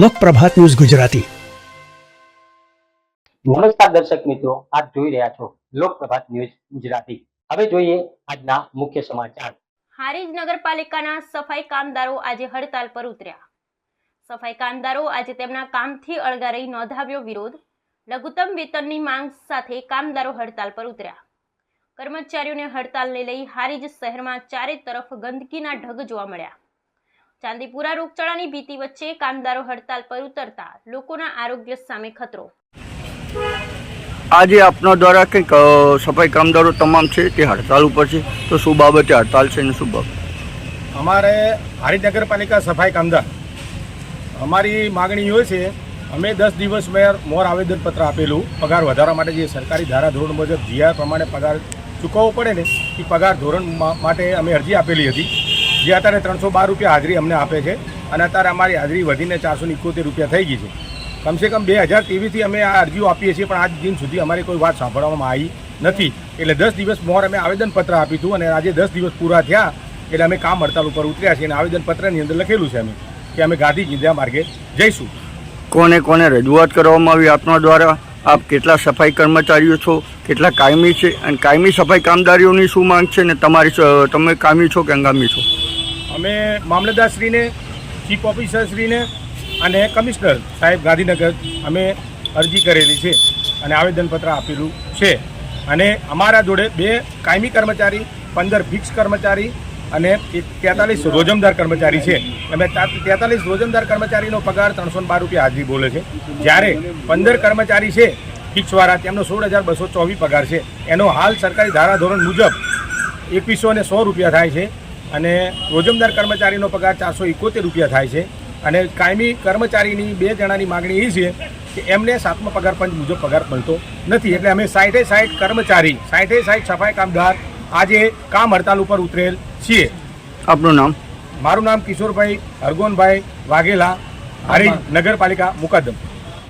લોકપ્રભાત news Gujarati. નમસ્કાર દર્શક મિત્રો, આપ જોઈ રહ્યા છો લોકપ્રભાત ન્યૂઝ ગુજરાતી। હવે જોઈએ આજના મુખ્ય સમાચાર। હારીજ નગરપાલિકાના સફાઈ કામદારો આજે હડતાલ પર ઉતર્યા। સફાઈ કામદારો આજે તેમના કામથી અળગા રહી નોંધાવ્યો વિરોધ। લઘુત્તમ વેતનની માંગ સાથે કામદારો હડતાલ પર ઉતર્યા। કર્મચારીઓને હડતાલને લઈ હારીજ શહેરમાં ચારે તરફ ગંદકીના ઢગ જોવા મળ્યા। ચાંદીપુરા રોગચાળાની ભીતિ વચ્ચે કામદારો હડતાલ પર ઉતરતા લોકોના આરોગ્ય સામે ખતરો। આજે આપના દ્વારા કંઈક સફાઈ કામદારો તમામ છે તે હડતાલ ઉપર છે, તો શું બાબતે હડતાલ છે ને શું બાબત? અમારે હારીજ નગરપાલિકા સફાઈ કામદાર અમારી માગણી હોય છે, અમે 10 દિવસ મોર આવેદનપત્ર આપેલું પગાર વધારવા માટે। જે સરકારી ધારાધોરણ મુજબ જીઆર પ્રમાણે પગાર ચૂકવવો પડે ને એ પગાર ધોરણ માટે અમે અરજી આપેલી હતી, જે અત્યારે 312 રૂપિયા હાજરી અમને આપે છે અને અત્યારે અમારી હાજરી વધીને 471 રૂપિયા થઈ ગઈ છે। કમસે કમ 2023થી અમે આ અરજીઓ આપીએ છીએ, પણ આજ દિન સુધી અમારી કોઈ વાત સાંભળવામાં આવી નથી। એટલે 10 દિવસ મોર અમે આવેદનપત્ર આપ્યું હતું અને આજે 10 દિવસ પૂરા થયા એટલે અમે કામ હડતાલ ઉપર ઉતર્યા છીએ અને આવેદનપત્રની અંદર લખેલું છે કે અમે ગાંધીજી માર્ગે જઈશું। કોને કોને રજૂઆત કરવામાં આવી આપના દ્વારા? આપ કેટલા સફાઈ કર્મચારીઓ છો, કેટલા કાયમી છે અને કાયમી સફાઈ કામદારીઓની શું માંગ છે ને તમે કાયમી છો કે હંગામી છો? અમે મામલતદારશ્રીને, ચીફ ઓફિસરશ્રીને અને કમિશનર સાહેબ ગાંધીનગર અમે અરજી કરેલી છે અને આવેદનપત્ર આપેલું છે। અને અમારા જોડે 2 કાયમી કર્મચારી, 15 ફિક્સ કર્મચારી અને 43 રોજમદાર કર્મચારી છે। અમે 43 રોજમદાર કર્મચારીનો પગાર 312 રૂપિયા હાજરી બોલે છે, જ્યારે 15 કર્મચારી છે ફિક્સવાળા તેમનો 16,224 પગાર છે। એનો હાલ સરકારી ધારાધોરણ મુજબ 2100 રૂપિયા થાય છે અને રોજમદાર કર્મચારીનો પગાર 471 રૂપિયા થાય છે। અને કાયમી કર્મચારીની 2 જણાની માગણી એ છે કે એમને 7મા પગાર પંચ મુજબ પગાર મળતો નથી। એટલે અમે 60 કર્મચારી, 60 સફાઈ કામદાર આજે કામ હડતાલ ઉપર ઉતરેલ છીએ। આપનું નામ? મારું નામ કિશોરભાઈ હરગોનભાઈ વાઘેલા, હારીજ નગરપાલિકા મુકદ્દમ।